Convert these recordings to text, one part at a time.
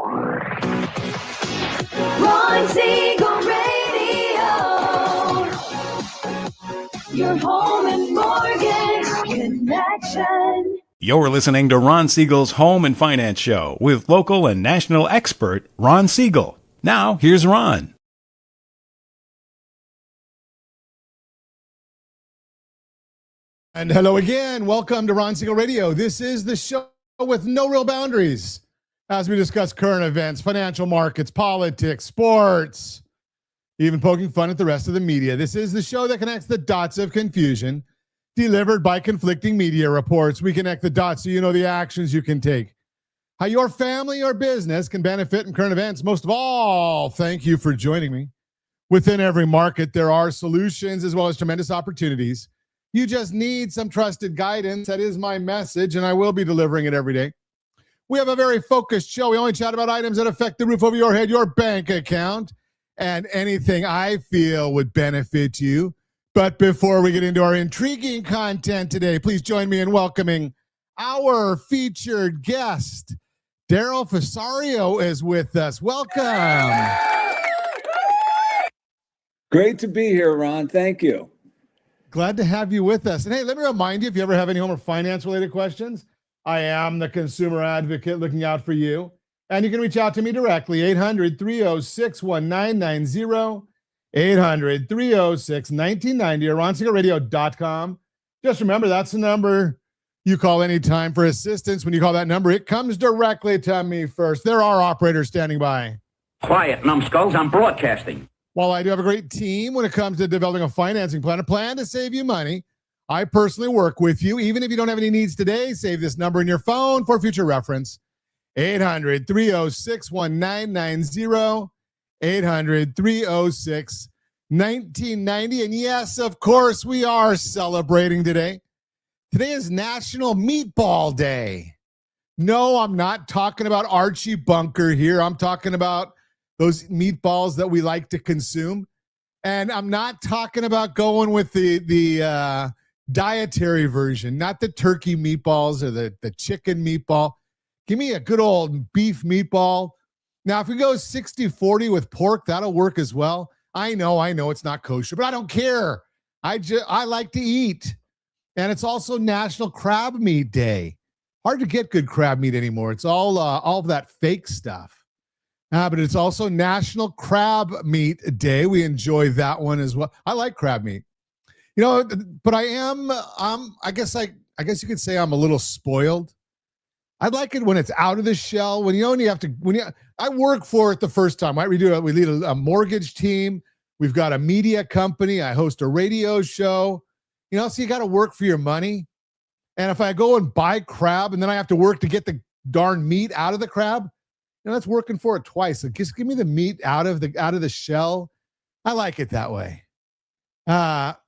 Ron Siegel Radio, your home and mortgage connection. You're listening to Ron Siegel's Home and Finance Show with local and national expert Ron Siegel. Now, here's Ron. And hello again. Welcome to Ron Siegel Radio. This is the show with no real boundaries as we discuss current events, financial markets, politics, sports, even poking fun at the rest of the media. This is the show that connects the dots of confusion delivered by conflicting media reports. We connect the dots so you know the actions you can take, how your family or business can benefit in current events. Most of all, thank you for joining me. Within every market, there are solutions as well as tremendous opportunities. You just need some trusted guidance. That is my message, and I will be delivering it every day. We have a very focused show. We only chat about items that affect the roof over your head, your bank account, and anything I feel would benefit you. But before we get into our intriguing content today, please join me in welcoming our featured guest. Darrell Fursaro is with us. Welcome. Great to be here, Ron. Thank you. Glad to have you with us. And hey, let me remind you, if you ever have any home or finance related questions, I am the consumer advocate looking out for you. And you can reach out to me directly, 800-306-1990, 800-306-1990, or ronsiegelradio.com. Just remember, that's the number you call anytime for assistance. When you call that number, it comes directly to me first. There are operators standing by. Quiet, numbskulls, I'm broadcasting. While I do have a great team when it comes to developing a financing plan, a plan to save you money, I personally work with you. Even if you don't have any needs today, save this number in your phone for future reference. 800-306-1990, 800-306-1990. And yes, of course, we are celebrating today. Today is National Meatball Day. No, I'm not talking about Archie Bunker here. I'm talking about those meatballs that we like to consume. And I'm not talking about going with the dietary version, not the turkey meatballs or the chicken meatball. Give me a good old beef meatball. Now, if we go 60-40 with pork, that'll work as well. I know it's not kosher, but I don't care. I like to eat. And it's also National Crab Meat Day. Hard to get good crab meat anymore. It's all of that fake stuff. But it's also National Crab Meat Day. We enjoy that one as well. I like crab meat, but I guess you could say I'm a little spoiled. I like it when it's out of the shell. I work for it the first time, right? We lead a mortgage team. We've got a media company. I host a radio show, so you got to work for your money. And if I go and buy crab and then I have to work to get the darn meat out of the crab, that's working for it twice. So just give me the meat out of the shell. I like it that way. But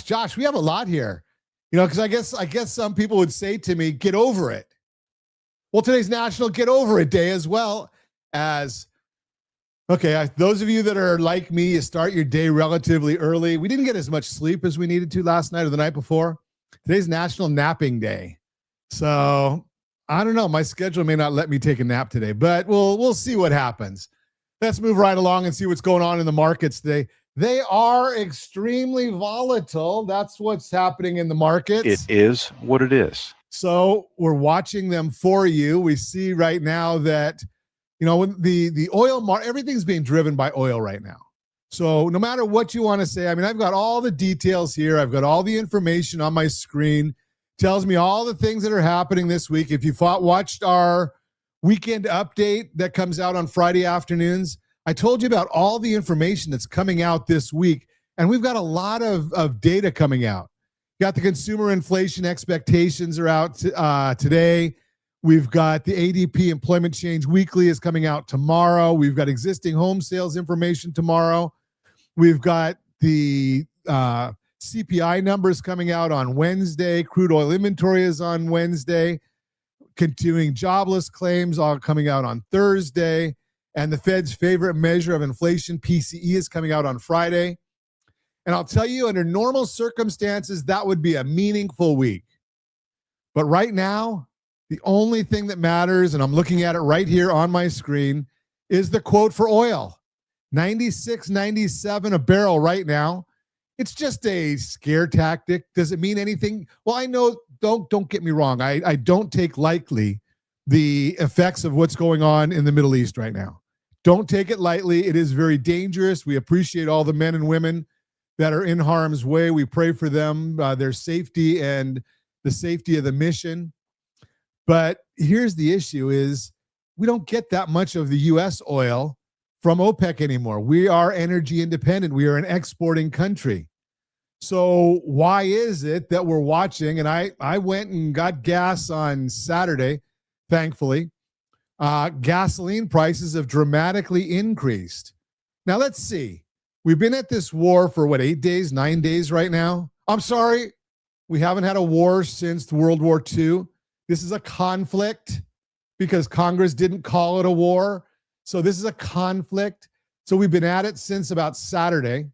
Josh, we have a lot here. Because I guess some people would say to me, get over it. Well, today's National Get Over It Day as well as, those of you that are like me, you start your day relatively early. We didn't get as much sleep as we needed to last night or the night before. Today's National Napping Day. So I don't know. My schedule may not let me take a nap today, but we'll see what happens. Let's move right along and see what's going on in the markets today. They are extremely volatile. That's what's happening in the markets. It is what it is. So we're watching them for you. We see right now that, when the oil market, everything's being driven by oil right now. So no matter what you want to say, I've got all the details here. I've got all the information on my screen. Tells me all the things that are happening this week. If you watched our weekend update that comes out on Friday afternoons, I told you about all the information that's coming out this week, and we've got a lot of data coming out. Got the consumer inflation expectations are out today. We've got the ADP employment change weekly is coming out tomorrow. We've got existing home sales information tomorrow. We've got the CPI numbers coming out on Wednesday. Crude oil inventory is on Wednesday. Continuing jobless claims all coming out on Thursday. And the Fed's favorite measure of inflation, PCE, is coming out on Friday. And I'll tell you, under normal circumstances, that would be a meaningful week. But right now, The only thing that matters, and I'm looking at it right here on my screen, is the quote for oil. 96, 97 a barrel right now. It's just a scare tactic. Does it mean anything? Well, I know, don't get me wrong. I don't take lightly the effects of what's going on in the Middle East right now. Don't take it lightly. It is very dangerous. We appreciate all the men and women that are in harm's way. We pray for them, their safety and the safety of the mission. But here's the issue is we don't get that much of the U.S. oil from OPEC anymore. We are energy independent. We are an exporting country. So why is it that we're watching? And I went and got gas on Saturday, thankfully. Gasoline prices have dramatically increased. Now let's see. We've been at this war for 8 days, 9 days right now? I'm sorry. We haven't had a war since World War II. This is a conflict because Congress didn't call it a war. So this is a conflict. So we've been at it since about Saturday.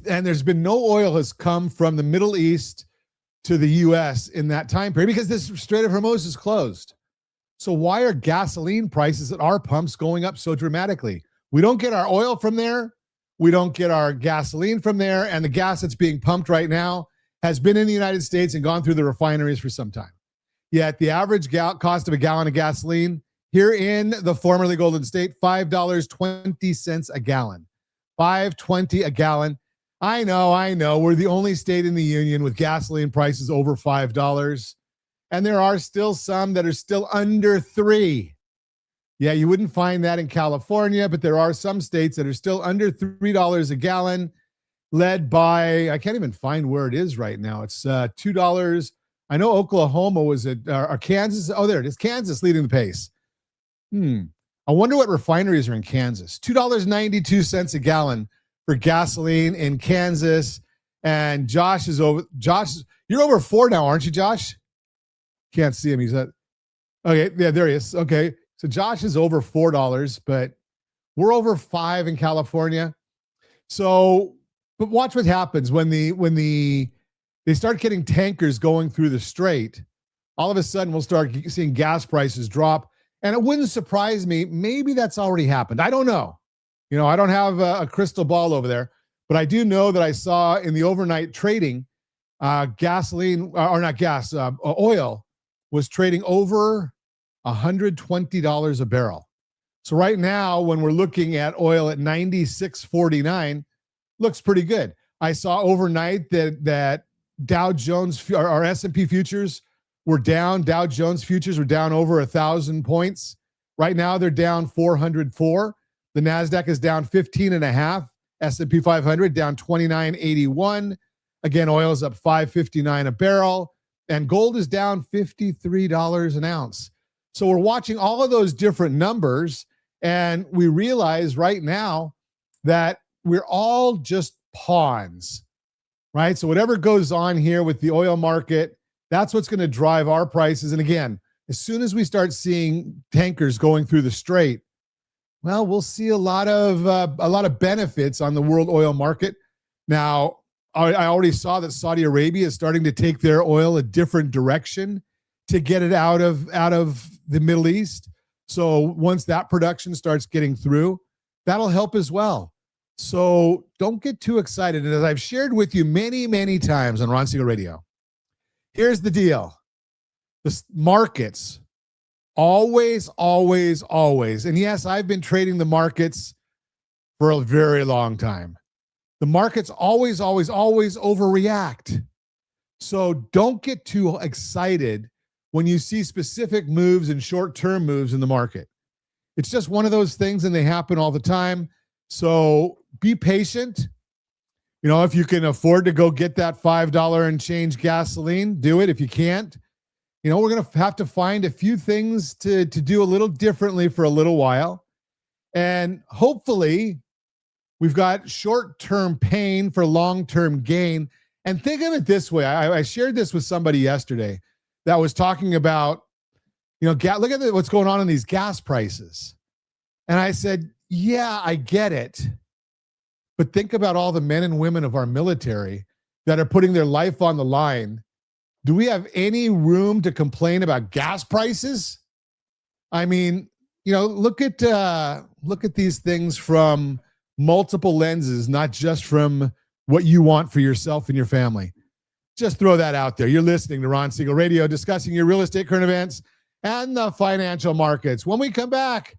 And there's been no oil has come from the Middle East to the U.S. in that time period because this Strait of Hormuz is closed. So why are gasoline prices at our pumps going up so dramatically? We don't get our oil from there. We don't get our gasoline from there. And the gas that's being pumped right now has been in the United States and gone through the refineries for some time. Yet the average cost of a gallon of gasoline here in the formerly Golden State, $5.20 a gallon. $5.20 a gallon. I know. We're the only state in the union with gasoline prices over $5. And there are still some that are still under $3. Yeah, you wouldn't find that in California, but there are some states that are still under $3 a gallon, led by, I can't even find where it is right now. It's $2. I know Oklahoma was at, or Kansas. Oh, there it is. Kansas leading the pace. I wonder what refineries are in Kansas. $2.92 a gallon for gasoline in Kansas. And Josh, you're over 4 now, aren't you, Josh? Can't see him. He's at, okay, yeah, there he is. Okay. So Josh is over $4, but we're over $5 in California. So, but watch what happens when they start getting tankers going through the strait. All of a sudden, we'll start seeing gas prices drop. And it wouldn't surprise me. Maybe that's already happened. I don't know. I don't have a crystal ball over there, but I do know that I saw in the overnight trading, gasoline, or not gas, oil was trading over $120 a barrel. So right now, when we're looking at oil at 96.49, looks pretty good. I saw overnight that Dow Jones or S&P futures were down. Dow Jones futures were down over 1,000 points. Right now, they're down 404. The NASDAQ is down 15.5. S&P 500 down 29.81. Again, oil is up $5.59 a barrel. And gold is down $53 an ounce. So we're watching all of those different numbers, and we realize right now that we're all just pawns, right? So whatever goes on here with the oil market, that's what's going to drive our prices. And again, as soon as we start seeing tankers going through the strait, well, we'll see a lot of benefits on the world oil market. Now, I already saw that Saudi Arabia is starting to take their oil a different direction to get it out of the Middle East. So once that production starts getting through, that'll help as well. So don't get too excited. And as I've shared with you many, many times on Ron Siegel Radio, here's the deal. The markets always, and yes, I've been trading the markets for a very long time. The markets always overreact. So don't get too excited when you see specific moves and short-term moves in the market. It's just one of those things, and they happen all the time. So be patient. If you can afford to go get that $5 and change gasoline, do it. If you can't, we're going to have to find a few things to do a little differently for a little while. And hopefully we've got short-term pain for long-term gain. And think of it this way. I shared this with somebody yesterday that was talking about, look at what's going on in these gas prices. And I said, yeah, I get it. But think about all the men and women of our military that are putting their life on the line Do we have any room to complain about gas prices? I mean, look at these things from multiple lenses, not just from what you want for yourself and your family. Just throw that out there. You're listening to Ron Siegel Radio, discussing your real estate current events and the financial markets. When we come back,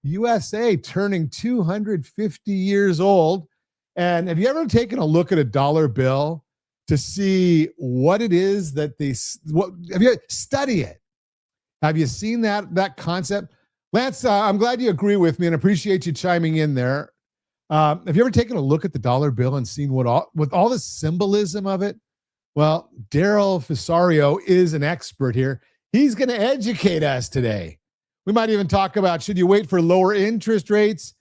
USA turning 250 years old. And have you ever taken a look at a dollar bill to see what it is that have you study it? Have you seen that concept? Lance, I'm glad you agree with me and appreciate you chiming in there. Have you ever taken a look at the dollar bill and seen with all the symbolism of it? Well, Darrell Fursaro is an expert here. He's going to educate us today. We might even talk about, should you wait for lower interest rates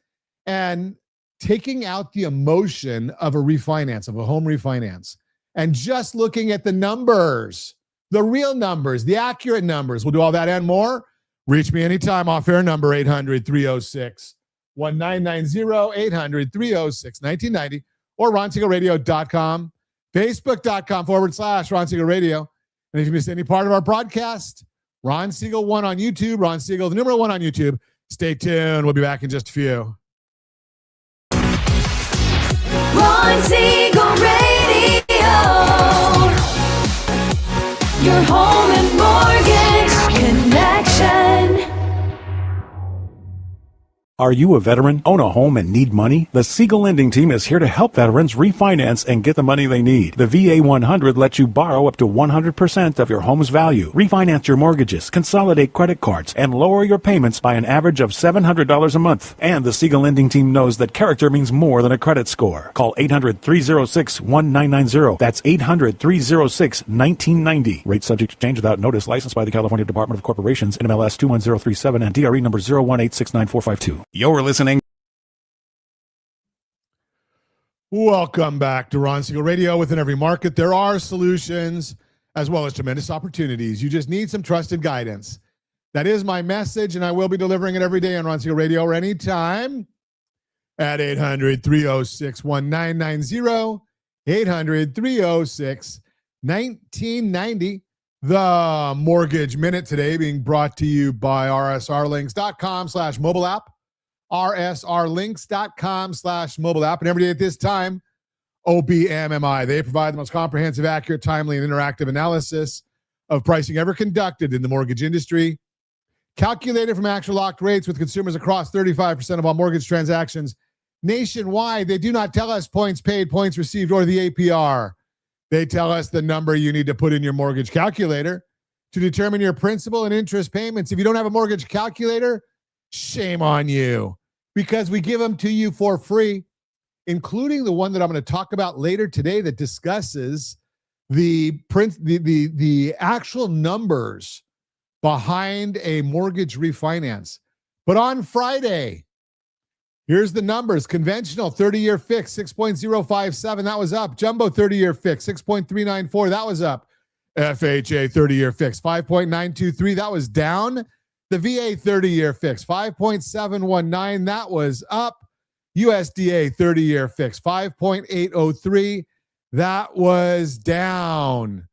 and taking out the emotion of a refinance, of a home refinance, and just looking at the numbers, the real numbers, the accurate numbers. We'll do all that and more. Reach me anytime. Off-air number 800-306-1990, 800-306-1990, or ronsiegelradio.com, facebook.com/Ron Siegel Radio. And if you missed any part of our broadcast, Ron Siegel 1 on YouTube, Ron Siegel, the number 1 on YouTube. Stay tuned. We'll be back in just a few. Ron Siegel Radio. Your home and mortgage connection. Are you a veteran, own a home, and need money? The Siegel Lending Team is here to help veterans refinance and get the money they need. The VA 100 lets you borrow up to 100% of your home's value, refinance your mortgages, consolidate credit cards, and lower your payments by an average of $700 a month. And the Siegel Lending Team knows that character means more than a credit score. Call 800-306-1990. That's 800-306-1990. Rate subject to change without notice. Licensed by the California Department of Corporations, NMLS 21037, and DRE number 018694452. You're listening. Welcome back to Ron Siegel Radio. Within every market, there are solutions as well as tremendous opportunities. You just need some trusted guidance. That is my message, and I will be delivering it every day on Ron Siegel Radio or anytime at 800-306-1990, 800-306-1990. The Mortgage Minute today being brought to you by rsrlinks.com/mobile app. rsrlinks.com/mobile app. And every day at this time, OBMMI. They provide the most comprehensive, accurate, timely, and interactive analysis of pricing ever conducted in the mortgage industry. Calculated from actual locked rates with consumers across 35% of all mortgage transactions nationwide. They do not tell us points paid, points received, or the APR. They tell us the number you need to put in your mortgage calculator to determine your principal and interest payments. If you don't have a mortgage calculator, shame on you, because we give them to you for free, including the one that I'm going to talk about later today that discusses the actual numbers behind a mortgage refinance. But on Friday, here's the numbers. Conventional 30-year fix, 6.057. That was up. Jumbo 30-year fix, 6.394. That was up. FHA 30-year fix, 5.923. That was down. The VA 30-year fix, 5.719. That was up. USDA 30-year fix, 5.803. That was down.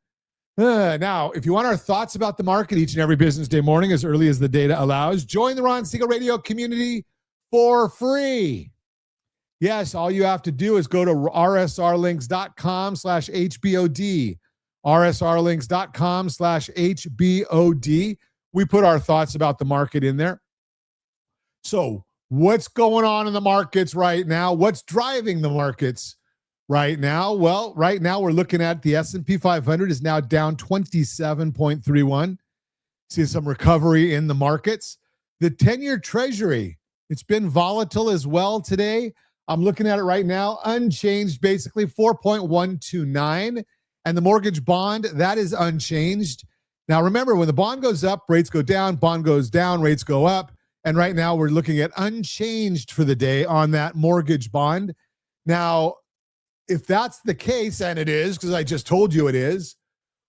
Now, if you want our thoughts about the market each and every business day morning, as early as the data allows, join the Ron Siegel Radio community for free. Yes, all you have to do is go to rsrlinks.com/HBOD. rsrlinks.com/HBOD. We put our thoughts about the market in there. So what's going on in the markets right now? What's driving the markets right now? Well, right now we're looking at the S&P 500 is now down 27.31. See some recovery in the markets. The 10-year Treasury, it's been volatile as well today. I'm looking at it right now, unchanged, basically 4.129. And the mortgage bond, that is unchanged. Now, remember, when the bond goes up, rates go down, bond goes down, rates go up. And right now we're looking at unchanged for the day on that mortgage bond. Now, if that's the case, and it is, because I just told you it is,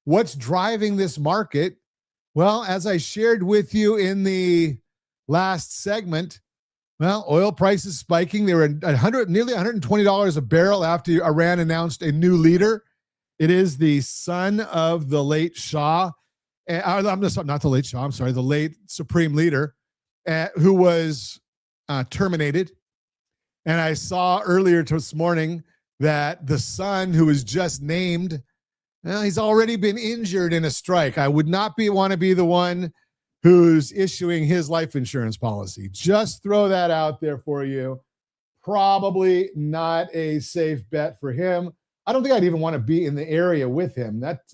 what's driving this market? Well, as I shared with you in the last segment, well, oil prices spiking. They were at nearly $120 a barrel after Iran announced a new leader. It is the son of the late Shah. Not the late Shah. I'm sorry, the late Supreme Leader, who was terminated. And I saw earlier this morning that the son who was just named, well, he's already been injured in a strike. I would not want to be the one who's issuing his life insurance policy. Just throw that out there for you. Probably not a safe bet for him. I don't think I'd even want to be in the area with him. That's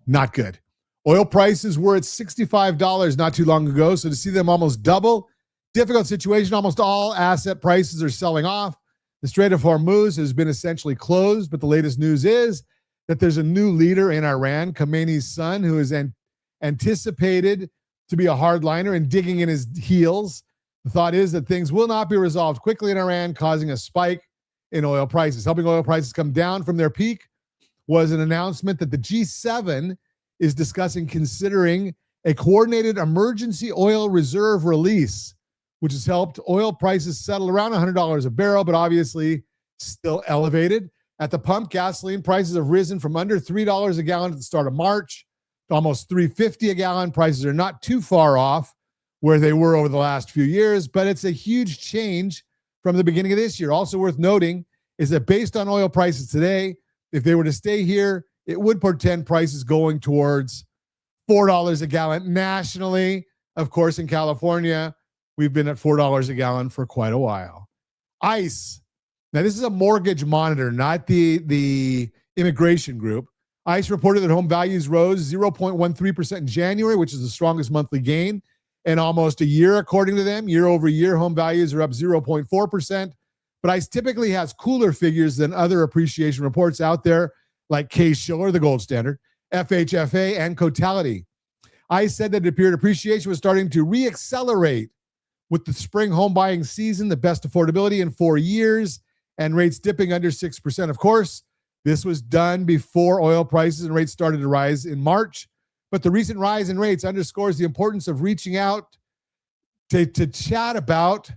not good. Oil prices were at $65 not too long ago, so to see them almost double, difficult situation. Almost all asset prices are selling off. The Strait of Hormuz has been essentially closed, but the latest news is that there's a new leader in Iran, Khamenei's son, who is anticipated to be a hardliner and digging in his heels. The thought is that things will not be resolved quickly in Iran, causing a spike in oil prices. Helping oil prices come down from their peak was an announcement that the G7 is considering a coordinated emergency oil reserve release, which has helped oil prices settle around $100 a barrel, but obviously still elevated. At the pump, gasoline prices have risen from under $3 a gallon at the start of March to almost $3.50 a gallon. Prices are not too far off where they were over the last few years, but it's a huge change from the beginning of this year. Also worth noting is that based on oil prices today, if they were to stay here, it would portend prices going towards $4 a gallon nationally. Of course, in California, we've been at $4 a gallon for quite a while. ICE. Now, this is a mortgage monitor, not the immigration group. ICE reported that home values rose 0.13% in January, which is the strongest monthly gain in almost a year, according to them. Year over year, home values are up 0.4%. But ICE typically has cooler figures than other appreciation reports out there, like Case-Shiller, the gold standard, FHFA, and Cotality. ICE said that it appeared appreciation was starting to reaccelerate with the spring home buying season, the best affordability in 4 years, and rates dipping under 6%. Of course, this was done before oil prices and rates started to rise in March. But the recent rise in rates underscores the importance of reaching out to chat about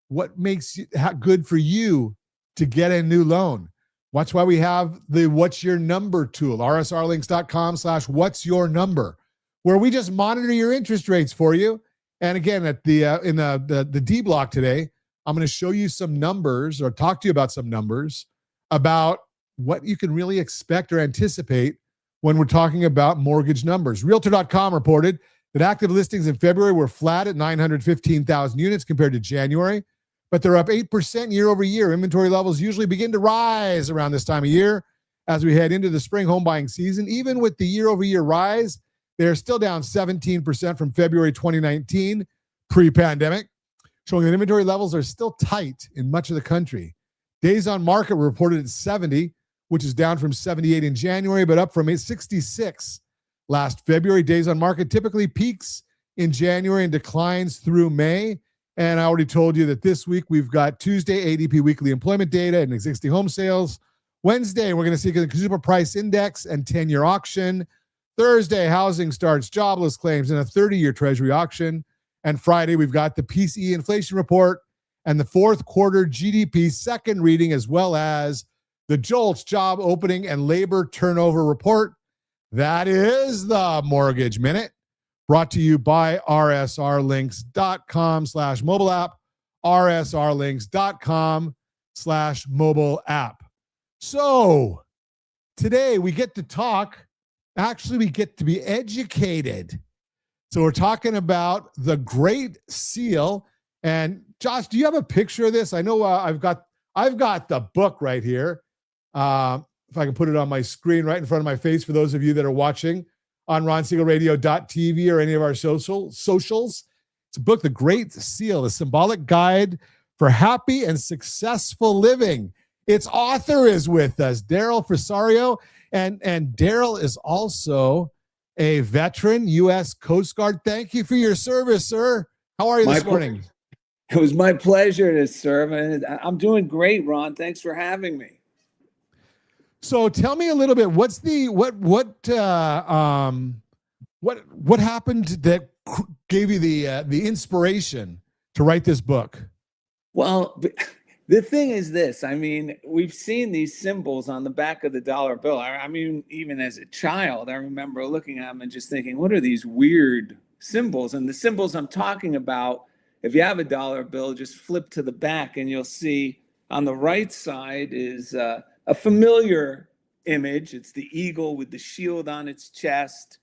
what makes it good for you to get a new loan. That's why we have the What's Your Number tool, rsrlinks.com/what's your number, where we just monitor your interest rates for you. And again, at in the D block today, I'm going to show you some numbers or talk to you about some numbers about what you can really expect or anticipate when we're talking about mortgage numbers. Realtor.com reported that active listings in February were flat at 915,000 units compared to January, but they're up 8% year over year. Inventory levels usually begin to rise around this time of year as we head into the spring home buying season. Even with the year over year rise, they're still down 17% from February 2019, pre-pandemic, showing that inventory levels are still tight in much of the country. Days on market were reported at 70, which is down from 78 in January, but up from 66 last February. Days on market typically peaks in January and declines through May. And I already told you that this week we've got Tuesday ADP weekly employment data and existing home sales. Wednesday, we're going to see the consumer price index and 10-year auction. Thursday, housing starts, jobless claims, and a 30-year treasury auction. And Friday, we've got the PCE inflation report and the fourth quarter GDP second reading, as well as the JOLTS job opening and labor turnover report. That is the Mortgage Minute, brought to you by rsrlinks.com/mobile app, rsrlinks.com/mobile app. So today we get to talk, actually we get to be educated. So we're talking about the Great Seal. And Josh, do you have a picture of this? I know I've got the book right here. If I can put it on my screen right in front of my face for those of you that are watching on ronsiegelradio.tv or any of our socials. It's a book, The Great Seal, a symbolic guide for happy and successful living. Its author is with us, Darrell Fursaro, and Darrell is also a veteran, U.S. Coast Guard. Thank you for your service, sir. How are you this morning? It was my pleasure to serve, and I'm doing great, Ron. Thanks for having me. So tell me a little bit. What's what happened that gave you the inspiration to write this book? Well, The thing is this, I mean, we've seen these symbols on the back of the dollar bill. I mean, even as a child, I remember looking at them and just thinking, what are these weird symbols? And the symbols I'm talking about, if you have a dollar bill, just flip to the back and you'll see on the right side is a familiar image. It's the eagle with the shield on its chest,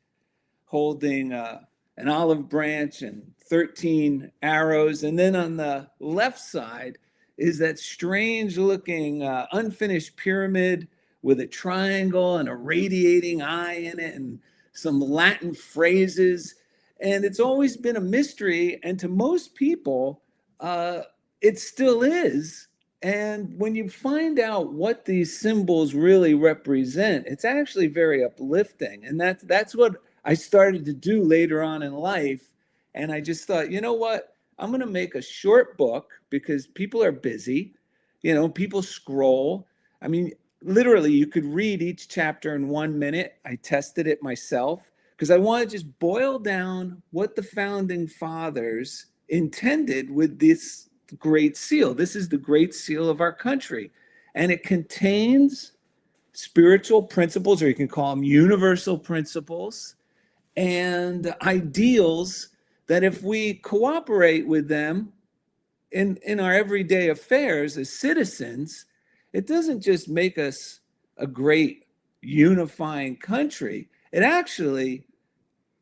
holding an olive branch and 13 arrows. And then on the left side is that strange looking unfinished pyramid with a triangle and a radiating eye in it and some Latin phrases. And it's always been a mystery. And to most people, it still is. And when you find out what these symbols really represent, it's actually very uplifting. And that's what I started to do later on in life. And I just thought, you know what? I'm going to make a short book because people are busy. You know, people scroll. I mean, literally, you could read each chapter in 1 minute. I tested it myself because I want to just boil down what the founding fathers intended with this great seal. This is the great seal of our country. And it contains spiritual principles, or you can call them universal principles, and ideals that if we cooperate with them in our everyday affairs as citizens, it doesn't just make us a great unifying country. They actually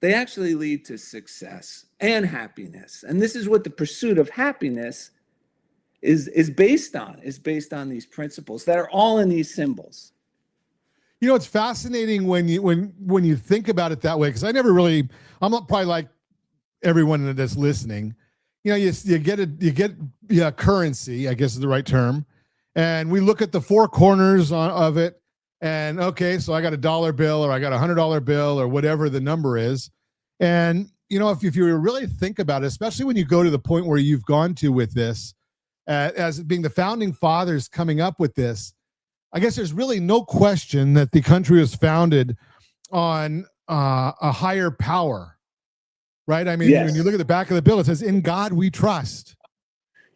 lead to success and happiness. And this is what the pursuit of happiness is based on these principles that are all in these symbols. You know, it's fascinating when you think about it that way, because I'm not probably like everyone that's listening. You know, you get currency, I guess is the right term, and we look at the four corners of it, and okay, so I got a dollar bill or I got $100 bill or whatever the number is, and you know, if you really think about it, especially when you go to the point where you've gone to with this, as being the founding fathers coming up with this, I guess there's really no question that the country was founded on a higher power, right? I mean, Yes. When you look at the back of the bill, it says, "In God we trust."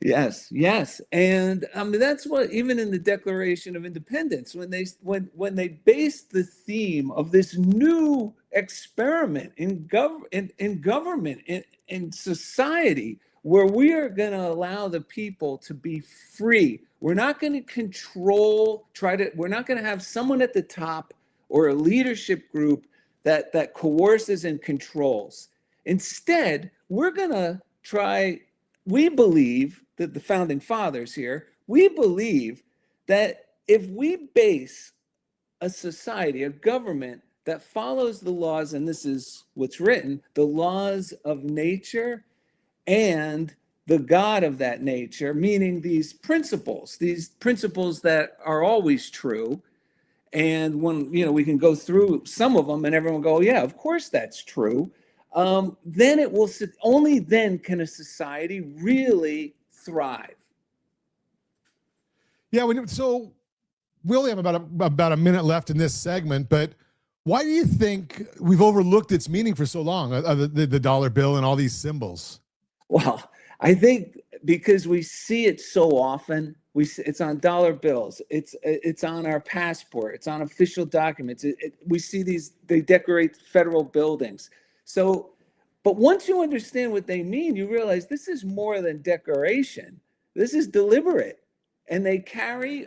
Yes, and I mean that's what even in the Declaration of Independence, when they based the theme of this new experiment in government in society, where we are going to allow the people to be free. We're not going to control. We're not going to have someone at the top or a leadership group that coerces and controls. Instead, we're going to try. We believe that the founding fathers here, we believe that if we base a society, a government that follows the laws, and this is what's written, the laws of nature and the God of that nature, meaning these principles that are always true. And when, you know, we can go through some of them and everyone go, yeah, of course that's true. Then it will, only then can a society really thrive. Yeah, so we only have about a minute left in this segment, but why do you think we've overlooked its meaning for so long, the dollar bill and all these symbols? Well, I think because we see it so often. It's on dollar bills. It's on our passport. It's on official documents. We see these. They decorate federal buildings. So, but once you understand what they mean, you realize this is more than decoration. This is deliberate, and they carry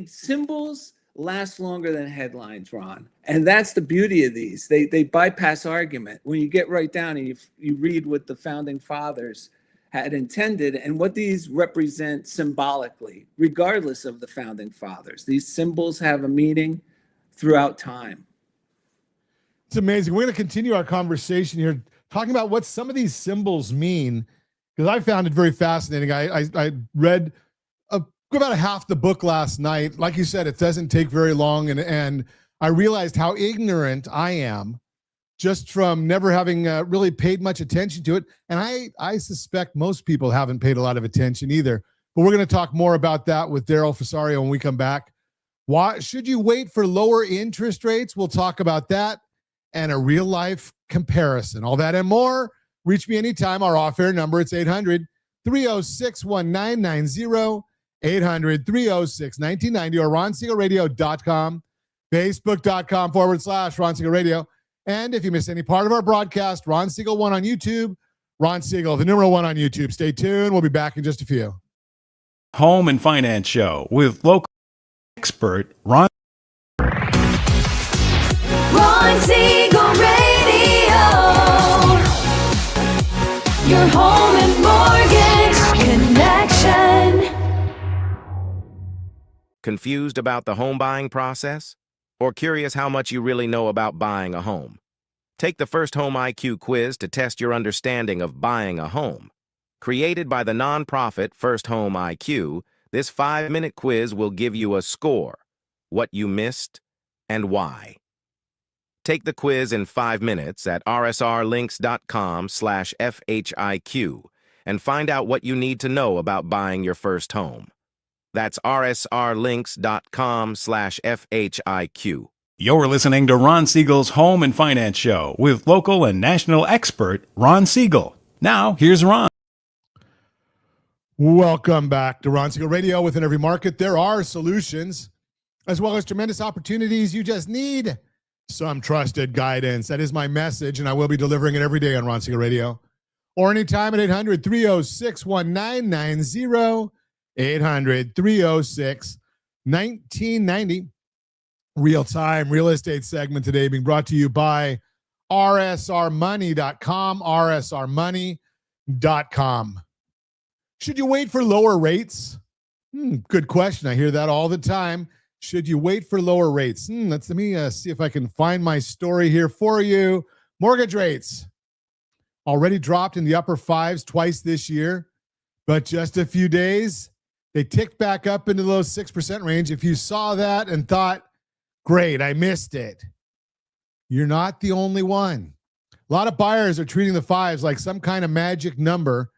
symbols last longer than headlines, Ron. And that's the beauty of these. They bypass argument. When you get right down and you read what the founding fathers had intended and what these represent symbolically, regardless of the founding fathers. These symbols have a meaning throughout time. It's amazing. We're going to continue our conversation here, talking about what some of these symbols mean, because I found it very fascinating. I read about half the book last night. Like you said, it doesn't take very long, and I realized how ignorant I am just from never having really paid much attention to it. And I suspect most people haven't paid a lot of attention either. But we're going to talk more about that with Darrell Fursaro when we come back. Why should you wait for lower interest rates? We'll talk about that and a real life comparison. All that and more. Reach me anytime. Our off-air number, it's 800-306-1990. 800-306-1990 or ronsiegelradio.com, facebook.com/Ron Siegel Radio. And if you miss any part of our broadcast, Ron Siegel 1 on YouTube, Ron Siegel, the numeral 1 on YouTube. Stay tuned. We'll be back in just a few. Home and Finance Show with local expert Ron. Ron Siegel Radio. Your home and mortgage connection. Confused about the home buying process? Or curious how much you really know about buying a home? Take the First Home IQ quiz to test your understanding of buying a home. Created by the nonprofit First Home IQ, this 5-minute quiz will give you a score, what you missed, and why. Take the quiz in 5 minutes at rsrlinks.com/FHIQ and find out what you need to know about buying your first home. That's rsrlinks.com/FHIQ. You're listening to Ron Siegel's Home and Finance Show with local and national expert Ron Siegel. Now, here's Ron. Welcome back to Ron Siegel Radio. Within every market, there are solutions as well as tremendous opportunities. You just need some trusted guidance. That is my message, and I will be delivering it every day on Ron Siegel Radio or anytime at 800-306-1990, 800-306-1990. Real-time real estate segment today being brought to you by rsrmoney.com, rsrmoney.com. Should you wait for lower rates? Good question. I hear that all the time. Should you wait for lower rates? Let me see if I can find my story here for you. Mortgage rates already dropped in the upper 5s twice this year, but just a few days, they ticked back up into the low 6% range. If you saw that and thought, great, I missed it, you're not the only one. A lot of buyers are treating the 5s like some kind of magic number,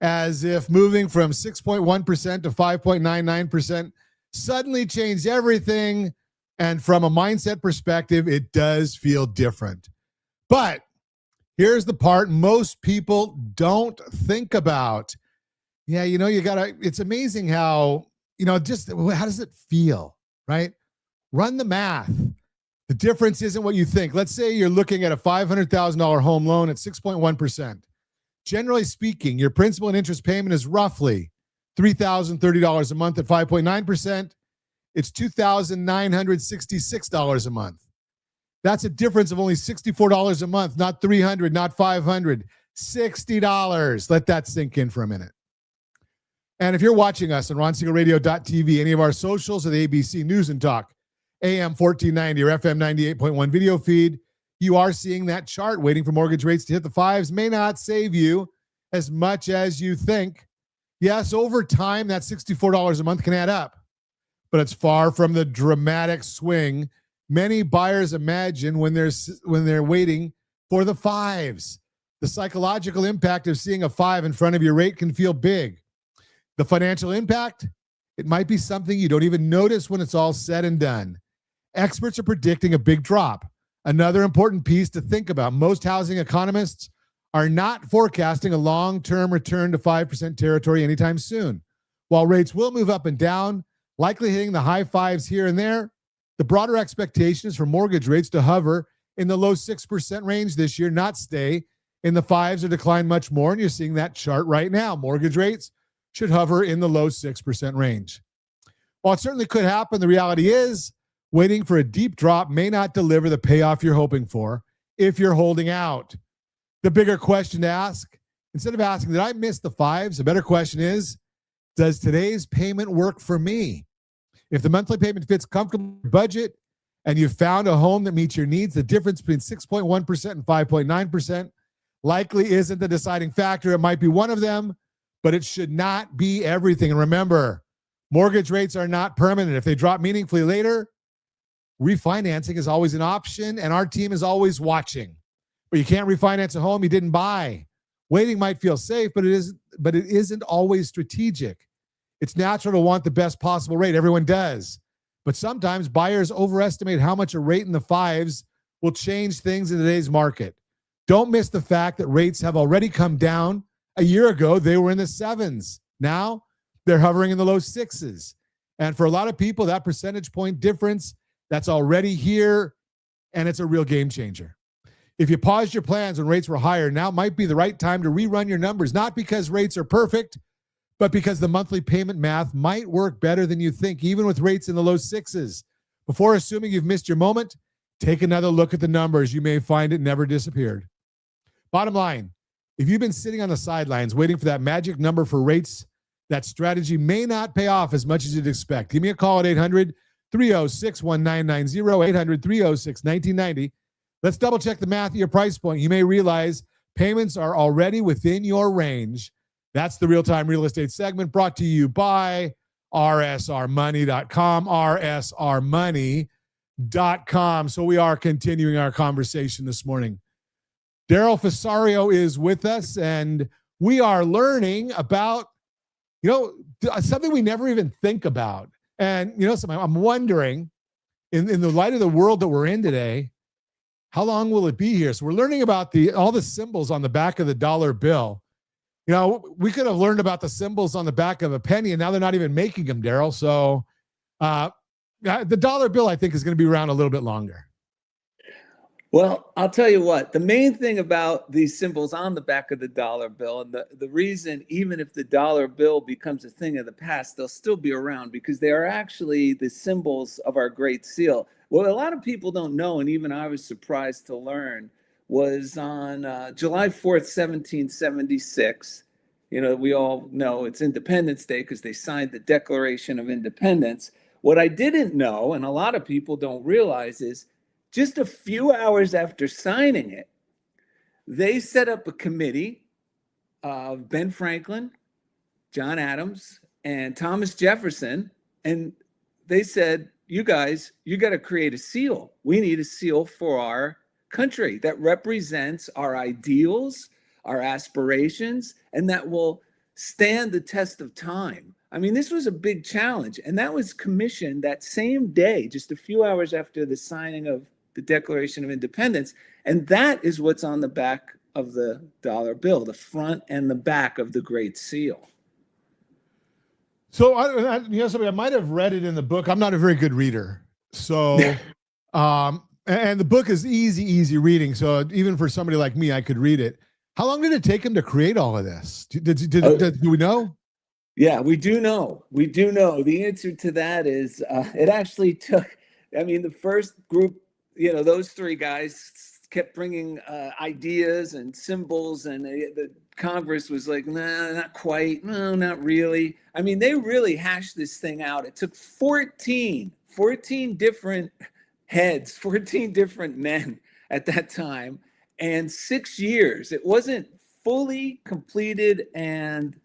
as if moving from 6.1% to 5.99% suddenly changed everything. And from a mindset perspective, it does feel different. But here's the part most people don't think about. Yeah, it's amazing how, just how does it feel, right? Run the math. The difference isn't what you think. Let's say you're looking at a $500,000 home loan at 6.1%. Generally speaking, your principal and interest payment is roughly $3,030 a month. At 5.9%, it's $2,966 a month. That's a difference of only $64 a month, not $300, not $500, $60. Let that sink in for a minute. And if you're watching us on ronsiegelradio.tv, any of our socials, or the ABC News and Talk, AM 1490 or FM 98.1 video feed, you are seeing that chart. Waiting for mortgage rates to hit the 5s may not save you as much as you think. Yes, over time, that $64 a month can add up, but it's far from the dramatic swing many buyers imagine when they're waiting for the 5s. The psychological impact of seeing a 5 in front of your rate can feel big. The financial impact, it might be something you don't even notice when it's all said and done. Experts are predicting a big drop. Another important piece to think about: most housing economists are not forecasting a long-term return to 5% territory anytime soon. While rates will move up and down, likely hitting the high 5s here and there, the broader expectation is for mortgage rates to hover in the low 6% range this year, not stay in the 5s or decline much more. And you're seeing that chart right now. Mortgage rates should hover in the low 6% range. While it certainly could happen, the reality is waiting for a deep drop may not deliver the payoff you're hoping for if you're holding out. The bigger question to ask, instead of asking, did I miss the 5s? The better question is, does today's payment work for me? If the monthly payment fits comfortably with your budget and you've found a home that meets your needs, the difference between 6.1% and 5.9% likely isn't the deciding factor. It might be one of them, but it should not be everything. And remember, mortgage rates are not permanent. If they drop meaningfully later, refinancing is always an option, and our team is always watching. But you can't refinance a home you didn't buy. Waiting might feel safe, but it isn't always strategic. It's natural to want the best possible rate. Everyone does. But sometimes buyers overestimate how much a rate in the 5s will change things in today's market. Don't miss the fact that rates have already come down. A year ago, they were in the 7s. Now, they're hovering in the low sixes. And for a lot of people, that percentage point difference, that's already here, and it's a real game changer. If you paused your plans when rates were higher, now might be the right time to rerun your numbers, not because rates are perfect, but because the monthly payment math might work better than you think, even with rates in the low sixes. Before assuming you've missed your moment, take another look at the numbers. You may find it never disappeared. Bottom line, if you've been sitting on the sidelines waiting for that magic number for rates, that strategy may not pay off as much as you'd expect. Give me a call at 800-306-1990, 800-306-1990. Let's double check the math at your price point. You may realize payments are already within your range. That's the Real-Time Real Estate segment brought to you by rsrmoney.com, rsrmoney.com. So we are continuing our conversation this morning. Darrell Fursaro is with us, and we are learning about, something we never even think about. And, I'm wondering, in the light of the world that we're in today, how long will it be here? So we're learning about all the symbols on the back of the dollar bill. We could have learned about the symbols on the back of a penny, and now they're not even making them, Darrell. So the dollar bill, I think, is going to be around a little bit longer. Well, I'll tell you what, the main thing about these symbols on the back of the dollar bill, and the reason, even if the dollar bill becomes a thing of the past, they'll still be around because they are actually the symbols of our Great Seal. What a lot of people don't know, and even I was surprised to learn, was on July 4th, 1776. We all know it's Independence Day because they signed the Declaration of Independence. What I didn't know, and a lot of people don't realize, is just a few hours after signing it, they set up a committee of Ben Franklin, John Adams, and Thomas Jefferson, and they said, you guys, you got to create a seal. We need a seal for our country that represents our ideals, our aspirations, and that will stand the test of time. I mean, this was a big challenge, and that was commissioned that same day, just a few hours after the signing of the Declaration of Independence. And that is what's on the back of the dollar bill, the front and the back of the Great Seal. So I might have read it in the book. I'm not a very good reader. So, and the book is easy reading. So even for somebody like me, I could read it. How long did it take him to create all of this? Do we know? Yeah, we do know. We do know. The answer to that is it actually took, the first group, those three guys kept bringing ideas and symbols, and the Congress was like, nah, not quite. No, not really. They really hashed this thing out. It took 14 different heads, 14 different men at that time, and 6 years. It wasn't fully completed and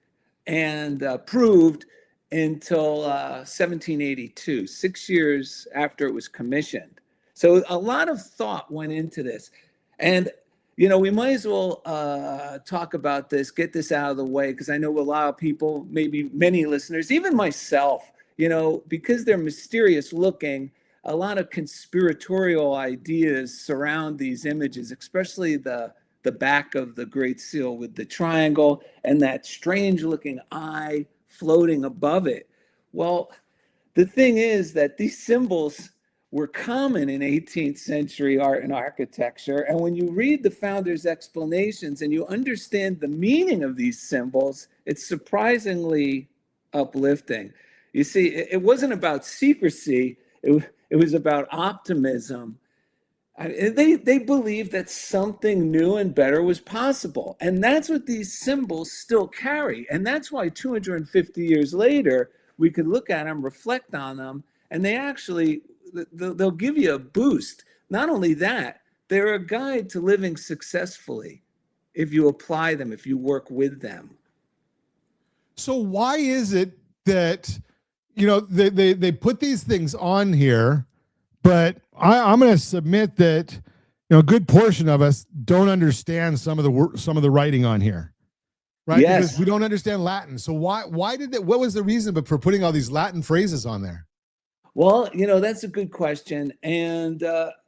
approved until 1782, 6 years after it was commissioned. So a lot of thought went into this. And, we might as well talk about this, get this out of the way, because I know a lot of people, maybe many listeners, even myself, because they're mysterious looking, a lot of conspiratorial ideas surround these images, especially the back of the Great Seal with the triangle and that strange looking eye floating above it. Well, the thing is that these symbols were common in 18th century art and architecture. And when you read the founders' explanations and you understand the meaning of these symbols, it's surprisingly uplifting. You see, it wasn't about secrecy. It was about optimism. They believed that something new and better was possible. And that's what these symbols still carry. And that's why 250 years later, we could look at them, reflect on them, and they'll give you a boost. Not only that, they're a guide to living successfully if you apply them, if you work with them. So why is it that, they put these things on here, but I'm going to submit that, a good portion of us don't understand some of the writing on here, right? Yes. Because we don't understand Latin. So what was the reason for putting all these Latin phrases on there? Well, that's a good question. And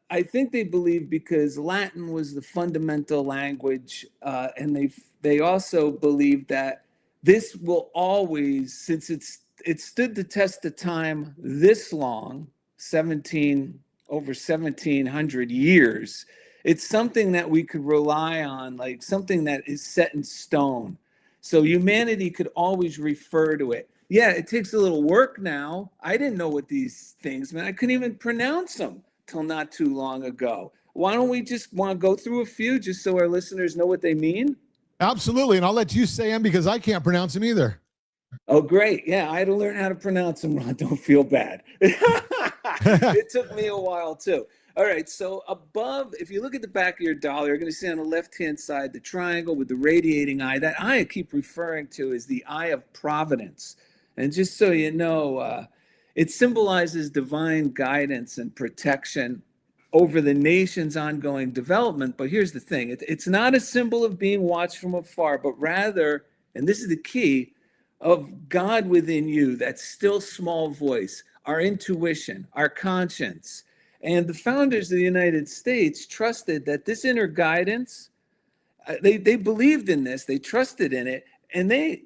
I think they believe because Latin was the fundamental language, and they also believe that this will always, since it stood the test of time this long, over 1700 years, it's something that we could rely on, like something that is set in stone. So humanity could always refer to it. Yeah, it takes a little work now. I didn't know what these things meant. I couldn't even pronounce them till not too long ago. Why don't we just want to go through a few just so our listeners know what they mean? Absolutely. And I'll let you say them because I can't pronounce them either. Oh, great. Yeah, I had to learn how to pronounce them, Ron. Don't feel bad. It took me a while, too. All right, so above, if you look at the back of your dollar, you're going to see on the left-hand side the triangle with the radiating eye. That eye I keep referring to is the eye of providence. And just so you know, it symbolizes divine guidance and protection over the nation's ongoing development. But here's the thing. It's not a symbol of being watched from afar, but rather, and this is the key, of God within you, that still small voice, our intuition, our conscience. And the founders of the United States trusted that this inner guidance, they believed in this, they trusted in it, and they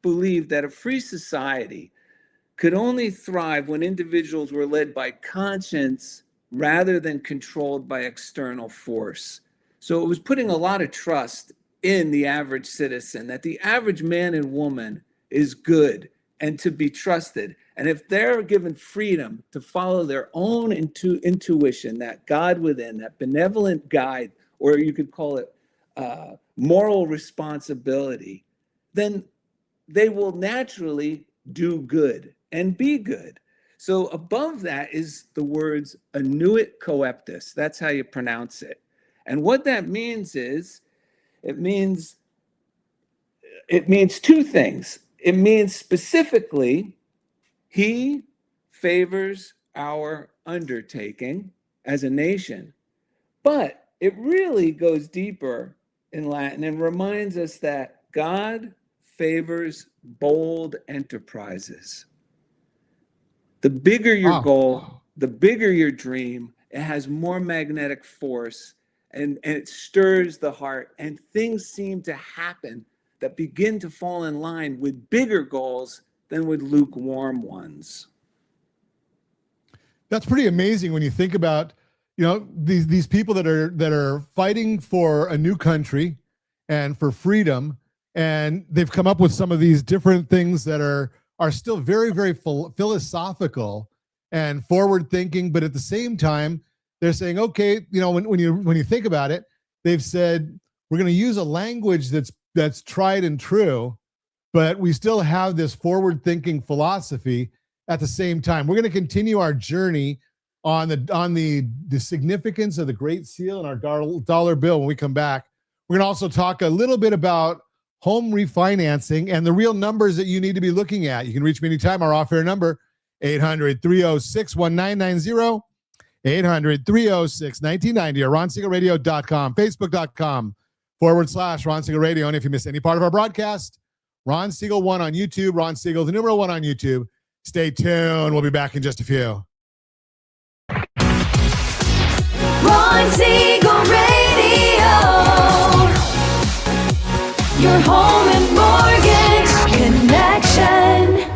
believed that a free society could only thrive when individuals were led by conscience rather than controlled by external force. So it was putting a lot of trust in the average citizen, that the average man and woman is good and to be trusted. And if they're given freedom to follow their own intuition, that God within, that benevolent guide, or you could call it moral responsibility, then they will naturally do good and be good. So above that is the words annuit coeptus. That's how you pronounce it. And what that means is, it means two things. It means specifically, he favors our undertaking as a nation. But it really goes deeper in Latin and reminds us that God favors bold enterprises. The bigger your goal, the bigger your dream, it has more magnetic force and it stirs the heart, and things seem to happen that begin to fall in line with bigger goals than with lukewarm ones. That's pretty amazing when you think about, these people that are fighting for a new country and for freedom, and they've come up with some of these different things that are still very, very philosophical and forward thinking, but at the same time, they're saying, okay, when you think about it, they've said we're going to use a language that's tried and true, but we still have this forward-thinking philosophy at the same time. We're going to continue our journey on the significance of the Great Seal and our dollar bill when we come back. We're going to also talk a little bit about home refinancing and the real numbers that you need to be looking at. You can reach me anytime. Our off-air number, 800-306-1990, 800-306-1990, or RonSiegelRadio.com, Facebook.com/Ron Siegel Radio. And if you miss any part of our broadcast, Ron Siegel 1 on YouTube, Ron Siegel, the numeral 1 on YouTube. Stay tuned. We'll be back in just a few. Ron Siegel Radio. Your home and mortgage connection.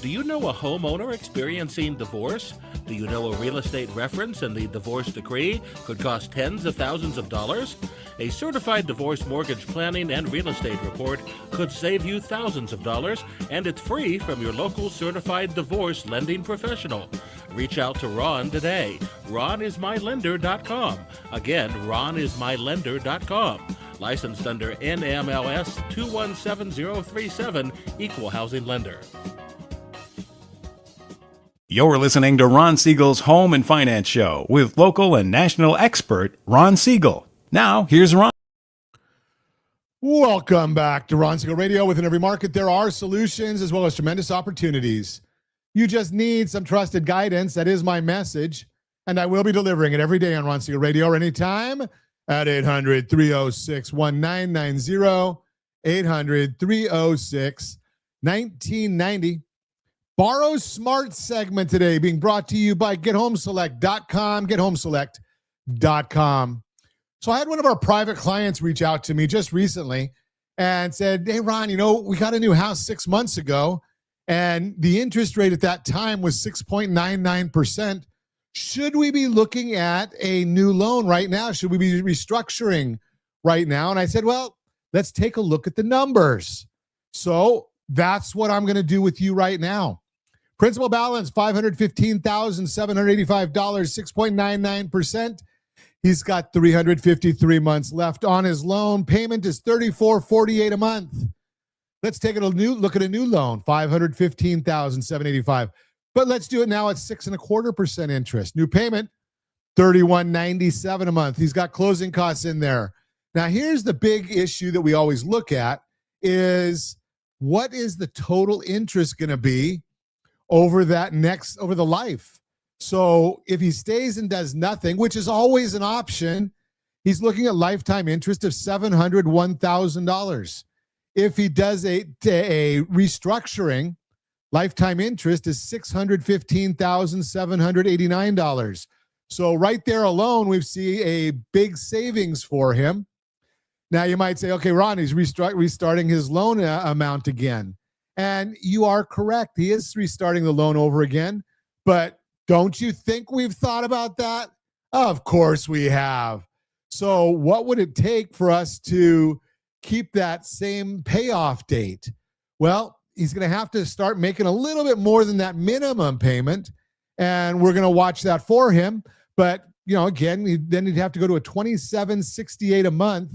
Do you know a homeowner experiencing divorce? Do you know a real estate reference and the divorce decree could cost tens of thousands of dollars? A certified divorce mortgage planning and real estate report could save you thousands of dollars, and it's free from your local certified divorce lending professional. Reach out to Ron today. RonIsMyLender.com. Again, RonIsMyLender.com. Licensed under NMLS 217037, Equal Housing Lender. You're listening to Ron Siegel's Home and Finance Show with local and national expert Ron Siegel. Now, here's Ron. Welcome back to Ron Siegel Radio. Within every market, there are solutions as well as tremendous opportunities. You just need some trusted guidance. That is my message, and I will be delivering it every day on Ron Siegel Radio or anytime at 800-306-1990, 800-306-1990. Borrow Smart segment today being brought to you by GetHomeSelect.com, GetHomeSelect.com. So I had one of our private clients reach out to me just recently and said, hey, Ron, we got a new house 6 months ago, and the interest rate at that time was 6.99%. Should we be looking at a new loan right now? Should we be restructuring right now? And I said, well, let's take a look at the numbers. So that's what I'm going to do with you right now. Principal balance, $515,785, 6.99%. He's got 353 months left on his loan. Payment is $34.48 a month. Let's take a new look at a new loan, $515,785. But let's do it now at 6.25% interest. New payment, $31.97 a month. He's got closing costs in there. Now, here's the big issue that we always look at is what is the total interest going to be over the life? So if he stays and does nothing, which is always an option, he's looking at lifetime interest of $701,000. If he does a restructuring, lifetime interest is $615,789. So right there alone, we see a big savings for him. Now you might say, okay, Ron, he's restarting his loan amount again. And you are correct. He is restarting the loan over again. But don't you think we've thought about that? Of course we have. So what would it take for us to keep that same payoff date? Well, he's going to have to start making a little bit more than that minimum payment, and we're going to watch that for him. But, again, then he'd have to go to a $27.68 a month,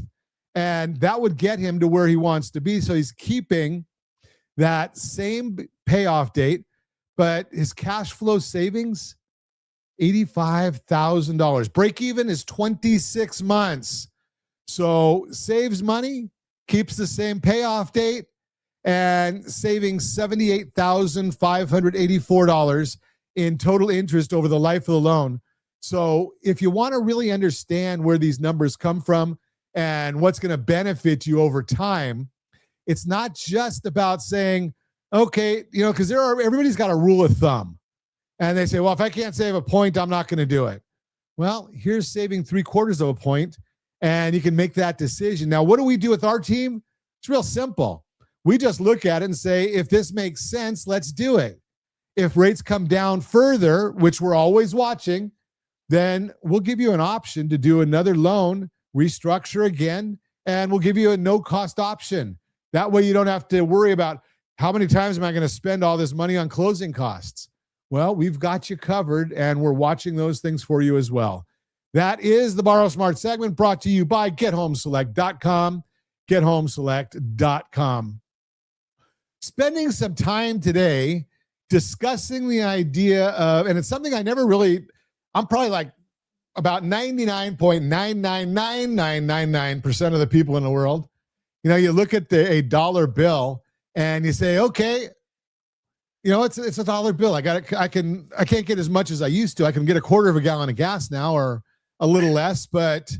and that would get him to where he wants to be. So he's keeping that same payoff date, but his cash flow savings, $85,000. Break even is 26 months. So saves money, keeps the same payoff date, and saving $78,584 in total interest over the life of the loan. So if you want to really understand where these numbers come from and what's going to benefit you over time, it's not just about saying, okay, because everybody's got a rule of thumb. And they say, well, if I can't save a point, I'm not going to do it. Well, here's saving 3/4 of a point, and you can make that decision. Now, what do we do with our team? It's real simple. We just look at it and say, if this makes sense, let's do it. If rates come down further, which we're always watching, then we'll give you an option to do another loan, restructure again, and we'll give you a no-cost option. That way you don't have to worry about how many times am I going to spend all this money on closing costs. Well, we've got you covered, and we're watching those things for you as well. That is the Borrow Smart segment brought to you by GetHomeSelect.com, GetHomeSelect.com. Spending some time today discussing the idea of, and it's something I'm probably like about 99.999999% of the people in the world. You look at a dollar bill and you say, okay, it's a dollar bill. I can't get as much as I used to. I can get a quarter of a gallon of gas now, or a little less, but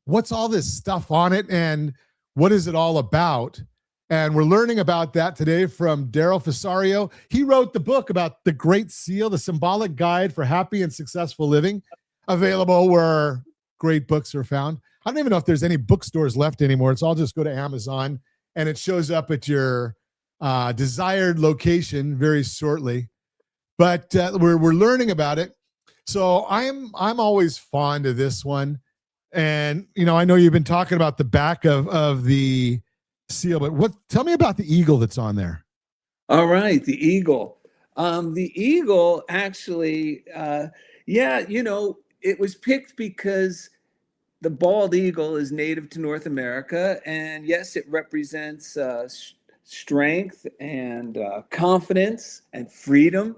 what's all this stuff on it and what is it all about? And we're learning about that today from Darrell Fursaro. He wrote the book about the Great Seal, the symbolic guide for happy and successful living, available where great books are found. I don't even know if there's any bookstores left anymore. It's all just go to Amazon and it shows up at your desired location very shortly. But we're learning about it. So I'm always fond of this one. And, I know you've been talking about the back of the seal, but tell me about the eagle that's on there. All right, the eagle. The eagle actually, it was picked because the bald eagle is native to North America, and yes, it represents strength and confidence and freedom.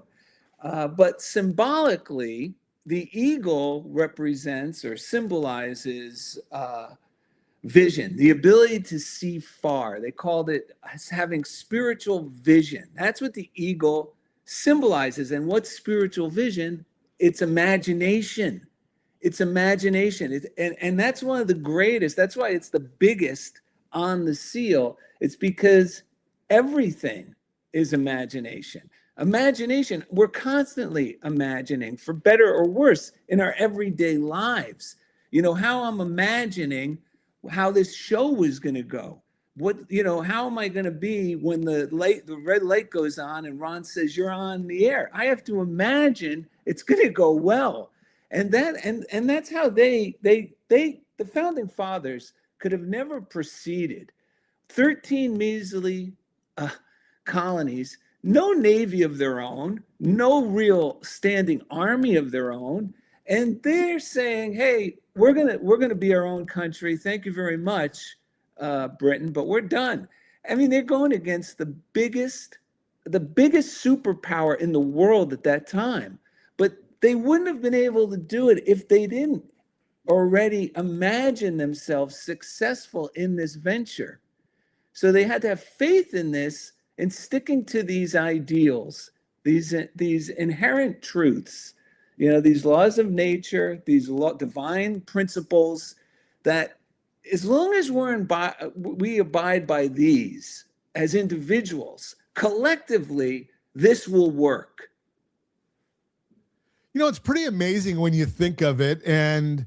But symbolically, the eagle represents or symbolizes vision, the ability to see far. They called it as having spiritual vision. That's what the eagle symbolizes. And what's spiritual vision? It's imagination. It's imagination. And that's one of the greatest. That's why it's the biggest on the seal. It's because everything is imagination. Imagination, we're constantly imagining for better or worse in our everyday lives. How I'm imagining how this show is going to go. How am I going to be when the red light goes on and Ron says you're on the air? I have to imagine it's going to go well. And that's how the founding fathers could have never proceeded. 13 measly colonies, no navy of their own, no real standing army of their own, and they're saying, "Hey, we're gonna be our own country. Thank you very much, Britain, but we're done." I mean, they're going against the biggest superpower in the world at that time, but they wouldn't have been able to do it if they didn't already imagine themselves successful in this venture. So they had to have faith in this and sticking to these ideals, these inherent truths, these laws of nature, these divine principles that as long as we abide by these as individuals, collectively, this will work. It's pretty amazing when you think of it. And,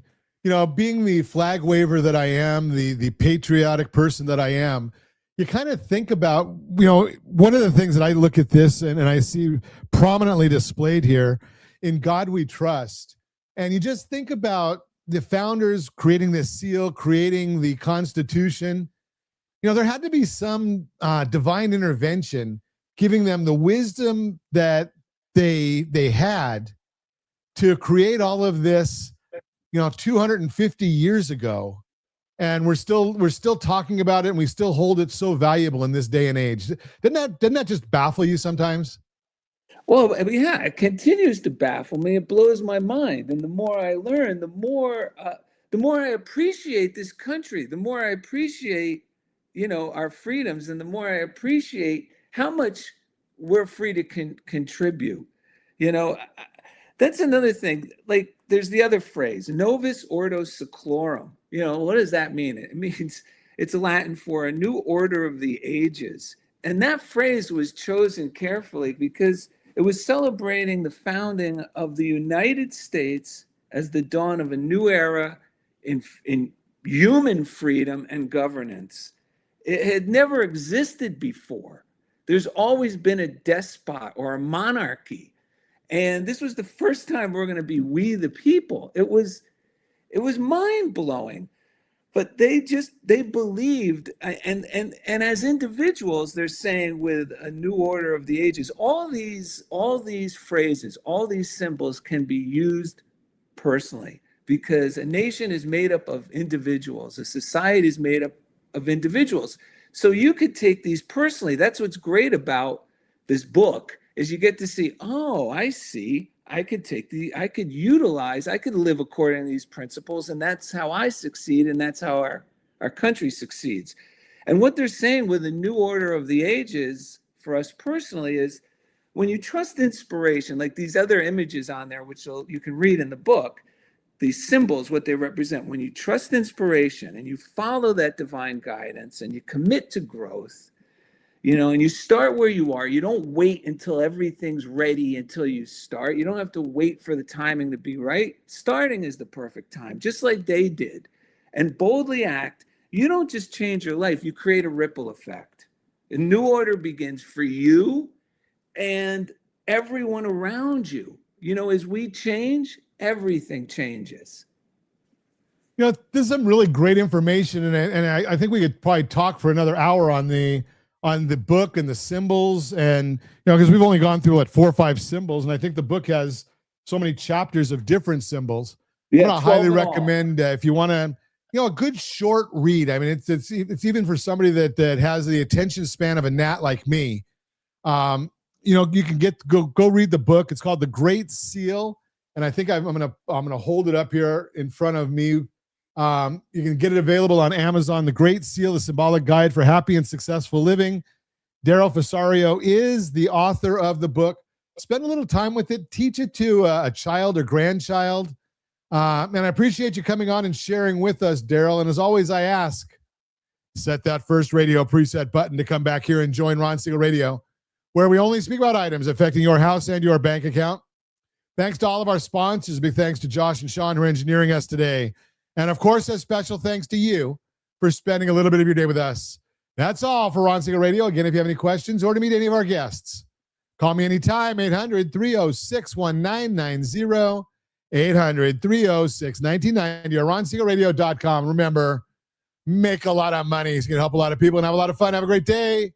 being the flag waver that I am, the patriotic person that I am, you kind of think about, one of the things that I look at this and I see prominently displayed here, in God we trust. And you just think about the founders creating this seal, creating the Constitution. There had to be some divine intervention giving them the wisdom that they had to create all of this, 250 years ago. And we're still talking about it, and we still hold it so valuable in this day and age. Doesn't that just baffle you sometimes? Well, yeah, it continues to baffle me. It blows my mind, and the more I learn, the more I appreciate this country. The more I appreciate, our freedoms, and the more I appreciate how much we're free to contribute. That's another thing. Like, there's the other phrase, novus ordo seclorum. What does that mean? It means it's Latin for a new order of the ages. And that phrase was chosen carefully because it was celebrating the founding of the United States as the dawn of a new era in human freedom and governance. It had never existed before. There's always been a despot or a monarchy. And this was the first time we're going to be we the people. It was mind-blowing. But they believed, and as individuals, they're saying with a new order of the ages, all these phrases, all these symbols can be used personally, because a nation is made up of individuals, a society is made up of individuals. So you could take these personally. That's what's great about this book, is you get to see, oh, I see. I could live according to these principles, and that's how I succeed, and that's how our country succeeds. And what they're saying with the new order of the ages for us personally is, when you trust inspiration, like these other images on there, which you can read in the book, these symbols, what they represent, when you trust inspiration and you follow that divine guidance and you commit to growth, and you start where you are. You don't wait until everything's ready until you start. You don't have to wait for the timing to be right. Starting is the perfect time, just like they did. And boldly act. You don't just change your life, you create a ripple effect. A new order begins for you and everyone around you. As we change, everything changes. This is some really great information, and I think we could probably talk for another hour on the book and the symbols, and because we've only gone through 4 or 5 symbols, and I think the book has so many chapters of different symbols. Yeah, I highly recommend if you want to, a good short read. I mean, it's even for somebody that has the attention span of a gnat like me. You can go read the book. It's called The Great Seal, and I think I'm gonna hold it up here in front of me. You can get it available on Amazon. The Great Seal, the symbolic guide for happy and successful living. Darrell Fursaro is the author of the book. Spend a little time with it. Teach it to a child or grandchild. And I appreciate you coming on and sharing with us, Darrell. And as always, I ask, set that first radio preset button to come back here and join Ron Siegel Radio. where we only speak about items affecting your house and your bank account. Thanks to all of our sponsors. Big thanks to Josh and Sean who are engineering us today. And of course, a special thanks to you for spending a little bit of your day with us. That's all for Ron Siegel Radio. Again, if you have any questions or to meet any of our guests, call me anytime, 800-306-1990, 800-306-1990, or RonSiegelRadio.com. Remember, make a lot of money. It's going to help a lot of people and have a lot of fun. Have a great day.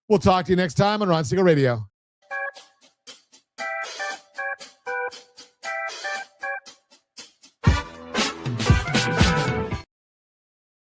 We'll talk to you next time on Ron Siegel Radio.